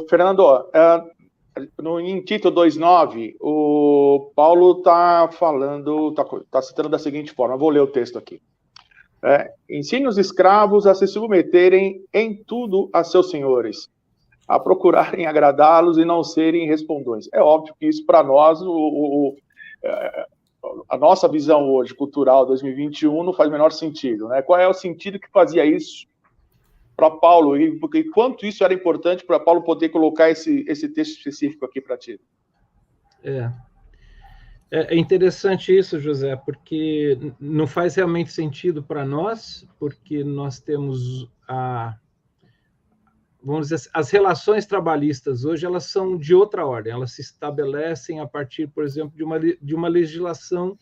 Fernando, em Tito 2,9, o Paulo está falando, está citando da seguinte forma, vou ler o texto aqui. Ensine os escravos a se submeterem em tudo a seus senhores, a procurarem agradá-los e não serem respondões. É óbvio que isso, para nós, a nossa visão hoje, cultural, 2021, não faz o menor sentido, né? Qual é o sentido que fazia isso para Paulo? E quanto isso era importante para Paulo poder colocar esse texto específico aqui para ti? É interessante isso, José, porque não faz realmente sentido para nós, porque nós temos vamos dizer, as relações trabalhistas hoje elas são de outra ordem, elas se estabelecem a partir, por exemplo, de uma legislação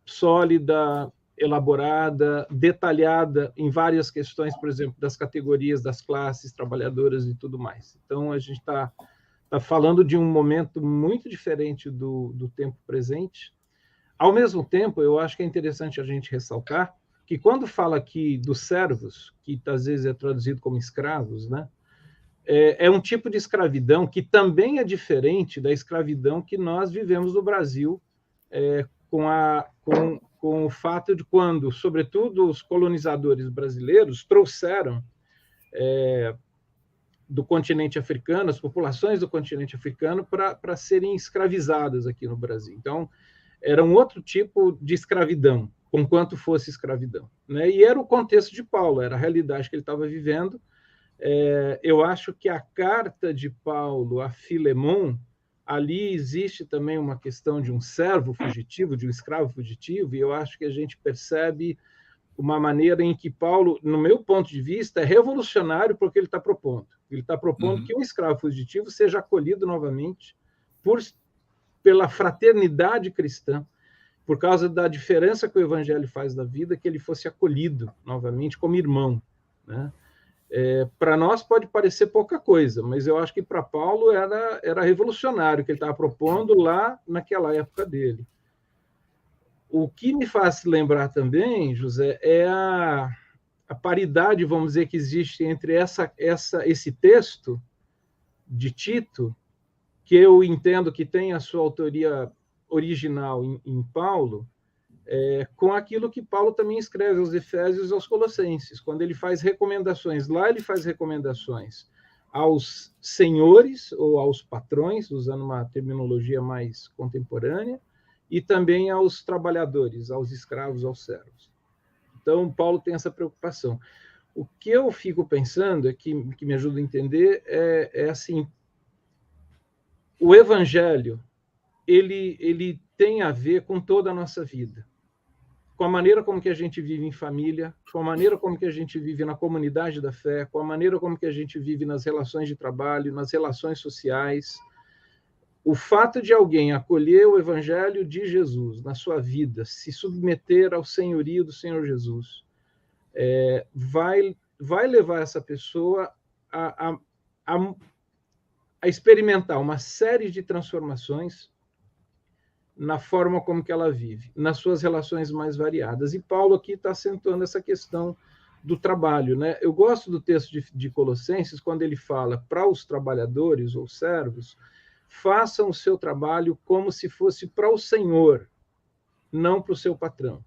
sólida, elaborada, detalhada em várias questões, por exemplo, das categorias, das classes trabalhadoras e tudo mais. Então, a gente está falando de um momento muito diferente do tempo presente. Ao mesmo tempo, eu acho que é interessante a gente ressaltar que quando fala aqui dos servos, que às vezes é traduzido como escravos, né, é um tipo de escravidão que também é diferente da escravidão que nós vivemos no Brasil, com o fato de quando, sobretudo, os colonizadores brasileiros trouxeram do continente africano, as populações do continente africano, para serem escravizadas aqui no Brasil. Então, era um outro tipo de escravidão, conquanto fosse escravidão, né? E era o contexto de Paulo, era a realidade que ele estava vivendo. Eu acho que a carta de Paulo a Filemon, ali existe também uma questão de um servo fugitivo, de um escravo fugitivo, e eu acho que a gente percebe uma maneira em que Paulo, no meu ponto de vista, é revolucionário porque ele está propondo. Ele está propondo que um escravo fugitivo seja acolhido novamente pela fraternidade cristã, por causa da diferença que o evangelho faz da vida, que ele fosse acolhido novamente como irmão, né? Para nós pode parecer pouca coisa, mas eu acho que para Paulo era revolucionário o que ele estava propondo lá naquela época dele. O que me faz lembrar também, José, é a paridade, vamos dizer, que existe entre esse texto de Tito, que eu entendo que tem a sua autoria original em Paulo, com aquilo que Paulo também escreve aos Efésios e aos Colossenses. Quando ele faz recomendações, lá ele faz recomendações aos senhores ou aos patrões, usando uma terminologia mais contemporânea, e também aos trabalhadores, aos escravos, aos servos. Então, Paulo tem essa preocupação. O que eu fico pensando, que me ajuda a entender, é assim, o evangelho, ele tem a ver com toda a nossa vida, com a maneira como que a gente vive em família, com a maneira como que a gente vive na comunidade da fé, com a maneira como que a gente vive nas relações de trabalho, nas relações sociais. O fato de alguém acolher o evangelho de Jesus na sua vida, se submeter ao senhorio do Senhor Jesus, vai levar essa pessoa a experimentar uma série de transformações na forma como que ela vive, nas suas relações mais variadas. E Paulo aqui está acentuando essa questão do trabalho, né? Eu gosto do texto de Colossenses, quando ele fala para os trabalhadores ou servos, façam o seu trabalho como se fosse para o Senhor, não para o seu patrão,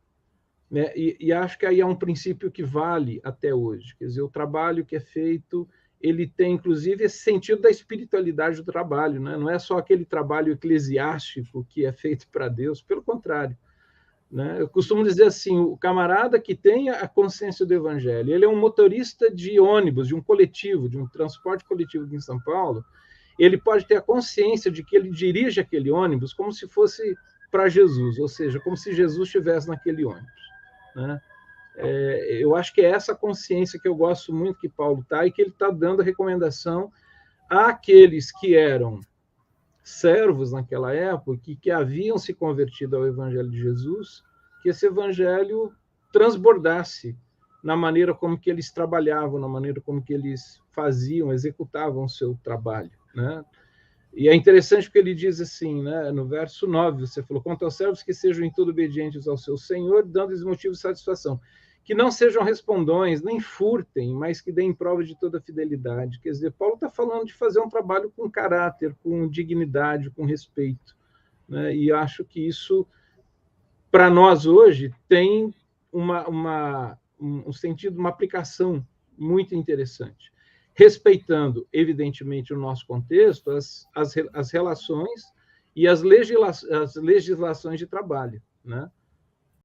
né? E acho que aí é um princípio que vale até hoje. Quer dizer, o trabalho que é feito, ele tem, inclusive, esse sentido da espiritualidade do trabalho, né? Não é só aquele trabalho eclesiástico que é feito para Deus, pelo contrário, né? Eu costumo dizer assim, o camarada que tem a consciência do evangelho, ele é um motorista de ônibus, de um coletivo, de um transporte coletivo aqui em São Paulo, ele pode ter a consciência de que ele dirige aquele ônibus como se fosse para Jesus, ou seja, como se Jesus estivesse naquele ônibus, né? Eu acho que é essa consciência que eu gosto muito que Paulo está, e que ele está dando a recomendação àqueles que eram servos naquela época, que haviam se convertido ao evangelho de Jesus, que esse evangelho transbordasse na maneira como que eles trabalhavam, na maneira como que eles faziam, executavam o seu trabalho, né? E é interessante porque ele diz assim, né, no verso 9, você falou, quanto aos servos que sejam em tudo obedientes ao seu Senhor, dando-lhes motivo de satisfação. que não sejam respondões, nem furtem, mas que deem prova de toda fidelidade. Quer dizer, Paulo está falando de fazer um trabalho com caráter, com dignidade, com respeito, né? E acho que isso, para nós hoje, tem um sentido, uma aplicação muito interessante, respeitando, evidentemente, o nosso contexto, as relações e as legislações de trabalho, né?